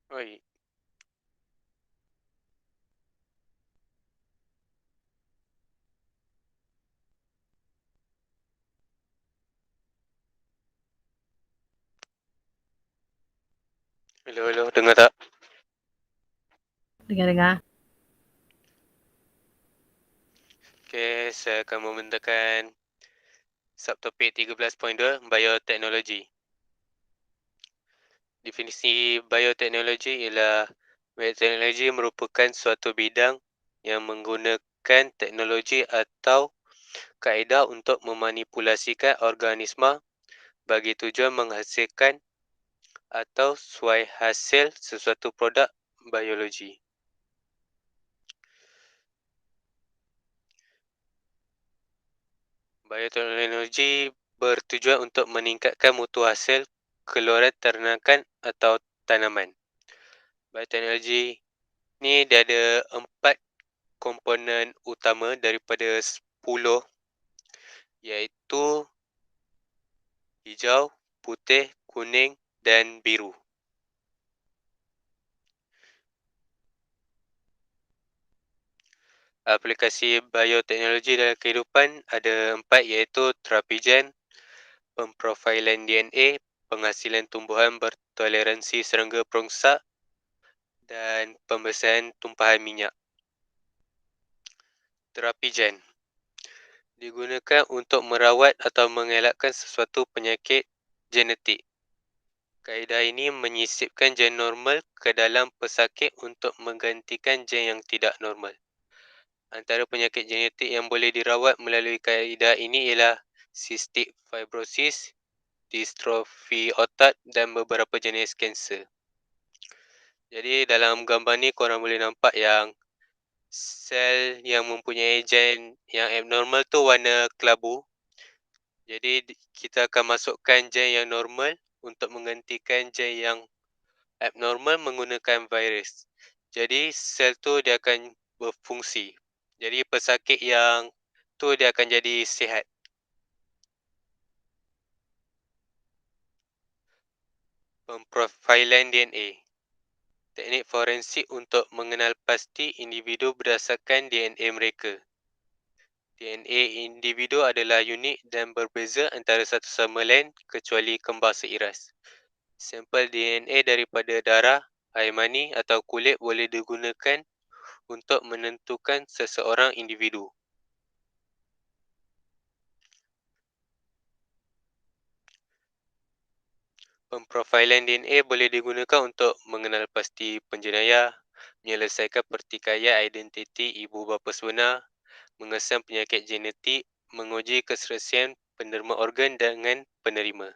Oi, hello, hello, dengar tak? Dengar-dengar. Okay, saya akan membentangkan subtopik 13.2, Bioteknologi. Definisi bioteknologi ialah bioteknologi merupakan suatu bidang yang menggunakan teknologi atau kaedah untuk memanipulasikan organisma bagi tujuan menghasilkan atau suai hasil sesuatu produk biologi. Bioteknologi bertujuan untuk meningkatkan mutu hasil keluaran ternakan atau tanaman. Bioteknologi ni dia ada 4 komponen utama daripada 10, iaitu hijau, putih, kuning dan biru. Aplikasi bioteknologi dalam kehidupan ada 4, iaitu terapi gen, pemprofilan DNA, penghasilan tumbuhan bertoleransi serangga perongsak dan pembersihan tumpahan minyak. Terapi gen digunakan untuk merawat atau mengelakkan sesuatu penyakit genetik. Kaedah ini menyisipkan gen normal ke dalam pesakit untuk menggantikan gen yang tidak normal. Antara penyakit genetik yang boleh dirawat melalui kaedah ini ialah cystic fibrosis, distrofi otak dan beberapa jenis kanser. Jadi dalam gambar ni korang boleh nampak yang sel yang mempunyai gen yang abnormal tu warna kelabu. Jadi kita akan masukkan gen yang normal untuk menggantikan gen yang abnormal menggunakan virus. Jadi sel tu dia akan berfungsi. Jadi pesakit yang tu dia akan jadi sihat. Pemprofilan DNA. Teknik forensik untuk mengenal pasti individu berdasarkan DNA mereka. DNA individu adalah unik dan berbeza antara satu sama lain kecuali kembar seiras. Sampel DNA daripada darah, air mani atau kulit boleh digunakan untuk menentukan seseorang individu. Pemprofilan DNA boleh digunakan untuk mengenal pasti penjenayah, menyelesaikan pertikaian identiti ibu bapa sebenar, mengesan penyakit genetik, menguji keserasian penerima organ dengan penerima.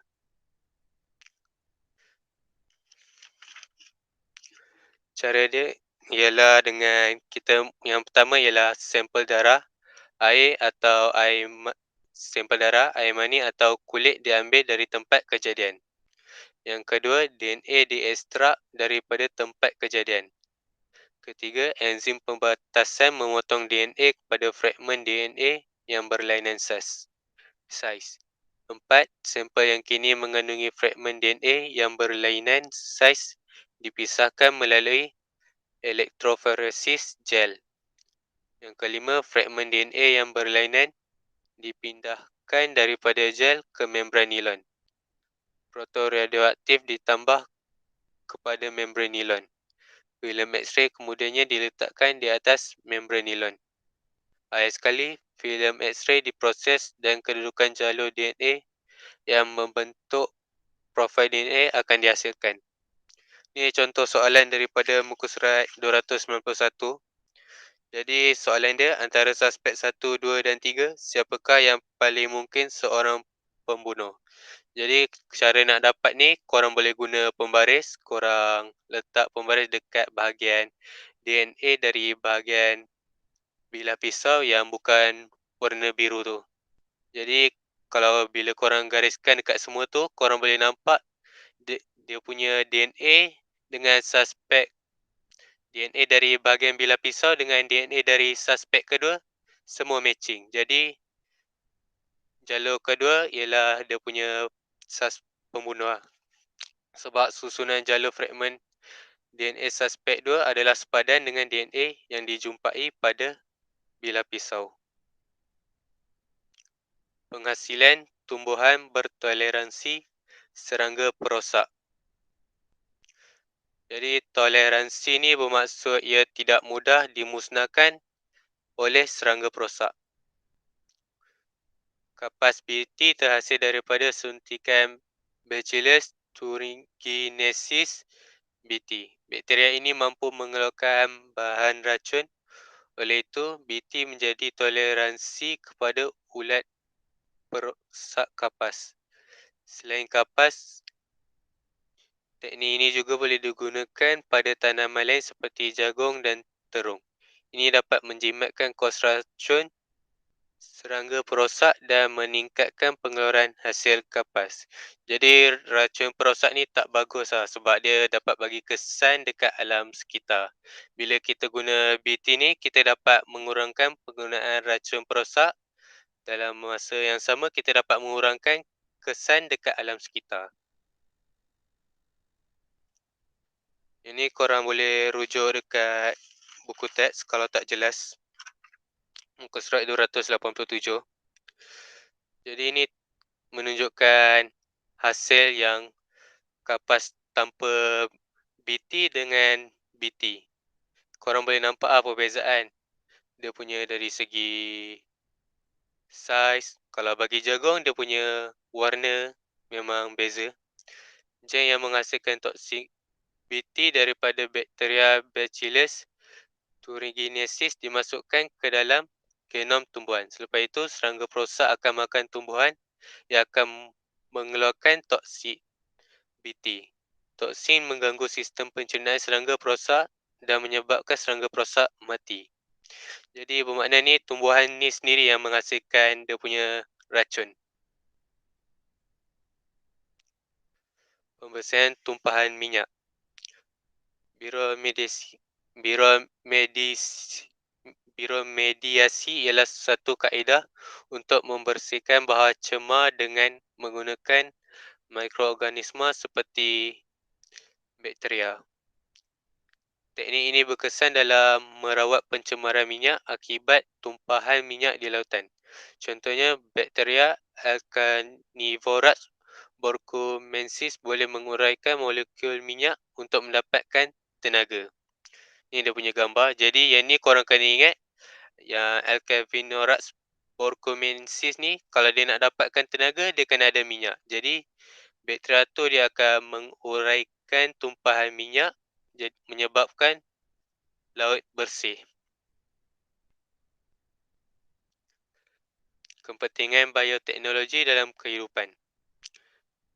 Cara dia ialah dengan kita, yang pertama ialah sampel darah, air atau sampel darah, air mani atau kulit diambil dari tempat kejadian. Yang kedua, DNA diekstrak daripada tempat kejadian. Ketiga, enzim pembatasan memotong DNA kepada fragmen DNA yang berlainan saiz. Empat, sampel yang kini mengandungi fragmen DNA yang berlainan saiz dipisahkan melalui elektroforesis gel. Yang kelima, fragmen DNA yang berlainan dipindahkan daripada gel ke membran nilon. Protoradioaktif ditambah kepada membran nilon. Filem X-ray kemudiannya diletakkan di atas membran nilon. Akhir sekali, filem X-ray diproses dan kedudukan jalur DNA yang membentuk profil DNA akan dihasilkan. Ini contoh soalan daripada muka surat 291. Jadi soalan dia, antara suspek 1, 2 dan 3, siapakah yang paling mungkin seorang pembunuh? Jadi cara nak dapat ni, korang boleh guna pembaris. Korang letak pembaris dekat bahagian DNA dari bahagian bilah pisau yang bukan warna biru tu. Jadi kalau bila korang gariskan dekat semua tu, korang boleh nampak dia punya DNA dengan suspek, DNA dari bahagian bilah pisau dengan DNA dari suspek kedua semua matching. Jadi jalur kedua ialah dia punya pembunuh lah. Sebab susunan jalur fragmen DNA suspek 2 adalah sepadan dengan DNA yang dijumpai pada bilah pisau. Penghasilan tumbuhan bertoleransi serangga perosak. Jadi toleransi ni bermaksud ia tidak mudah dimusnahkan oleh serangga perosak. Kapas BT terhasil daripada suntikan Bacillus thuringiensis BT. Bakteria ini mampu mengeluarkan bahan racun. Oleh itu, BT menjadi toleransi kepada ulat perosak kapas. Selain kapas, teknik ini juga boleh digunakan pada tanaman lain seperti jagung dan terung. Ini dapat menjimatkan kos racun serangga perosak dan meningkatkan pengeluaran hasil kapas. Jadi racun perosak ni tak bagus lah sebab dia dapat bagi kesan dekat alam sekitar. Bila kita guna BT ni, kita dapat mengurangkan penggunaan racun perosak. Dalam masa yang sama, kita dapat mengurangkan kesan dekat alam sekitar. Ini korang boleh rujuk dekat buku teks kalau tak jelas. Muka surat 287. Jadi ini menunjukkan hasil yang kapas tanpa BT dengan BT. Korang boleh nampak perbezaan. Dia punya dari segi saiz. Kalau bagi jagung, dia punya warna memang beza. Gen yang menghasilkan toksik BT daripada bakteria Bacillus thuringiensis dimasukkan ke dalam genom tumbuhan. Selepas itu, serangga perosak akan makan tumbuhan yang akan mengeluarkan toksik BT. Toksin mengganggu sistem pencernaan serangga perosak dan menyebabkan serangga perosak mati. Jadi bermakna ni tumbuhan ni sendiri yang menghasilkan dia punya racun. Pembersihan tumpahan minyak. Biromediasi ialah satu kaedah untuk membersihkan bahan cemar dengan menggunakan mikroorganisma seperti bakteria. Teknik ini berkesan dalam merawat pencemaran minyak akibat tumpahan minyak di lautan. Contohnya, bakteria Alcanivorous borkumensis boleh menguraikan molekul minyak untuk mendapatkan tenaga. Ini dia punya gambar. Jadi yang ni korang kena ingat, yang Alcanivorous borkumensis ni, kalau dia nak dapatkan tenaga, dia kena ada minyak. Jadi bakteria tu dia akan menguraikan tumpahan minyak menyebabkan laut bersih. Kepentingan bioteknologi dalam kehidupan.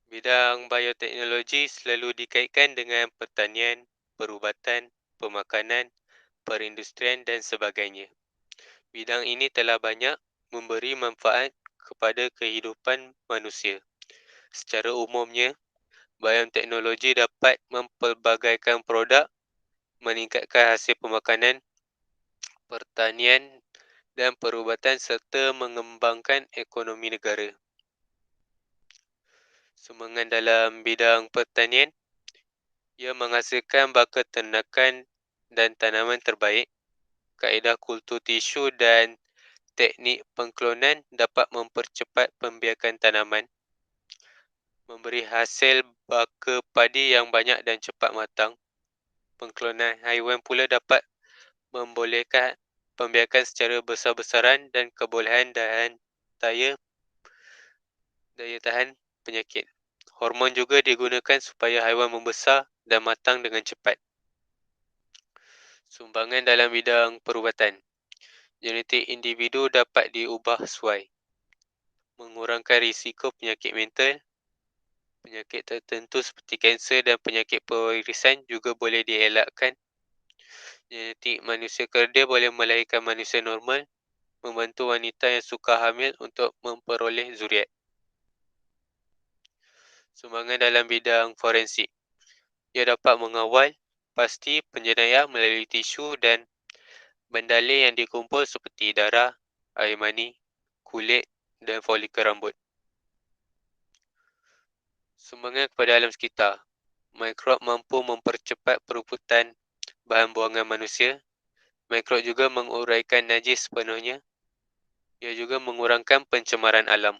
Bidang bioteknologi selalu dikaitkan dengan pertanian, perubatan, pemakanan, perindustrian dan sebagainya. Bidang ini telah banyak memberi manfaat kepada kehidupan manusia. Secara umumnya, bioteknologi dapat mempelbagaikan produk, meningkatkan hasil pemakanan, pertanian dan perubatan serta mengembangkan ekonomi negara. Sumbangan dalam bidang pertanian, ia menghasilkan bakal ternakan dan tanaman terbaik. Kaedah kultur tisu dan teknik pengklonan dapat mempercepat pembiakan tanaman, memberi hasil bakal padi yang banyak dan cepat matang. Pengklonan haiwan pula dapat membolehkan pembiakan secara besar-besaran dan kebolehan daya tahan penyakit. Hormon juga digunakan supaya haiwan membesar dan matang dengan cepat. Sumbangan dalam bidang perubatan. Genetik individu dapat diubah sesuai. Mengurangkan risiko penyakit mental. Penyakit tertentu seperti kanser dan penyakit pewarisan juga boleh dielakkan. Genetik manusia kerdil boleh melahirkan manusia normal, membantu wanita yang sukar hamil untuk memperoleh zuriat. Sumbangan dalam bidang forensik. Ia dapat mengawal pasti penjenayah melalui tisu dan bendalih yang dikumpul seperti darah, air mani, kulit dan folikel rambut. Sumbangan kepada alam sekitar. Mikrob mampu mempercepat peruputan bahan buangan manusia. Mikrob juga menguraikan najis sepenuhnya. Ia juga mengurangkan pencemaran alam.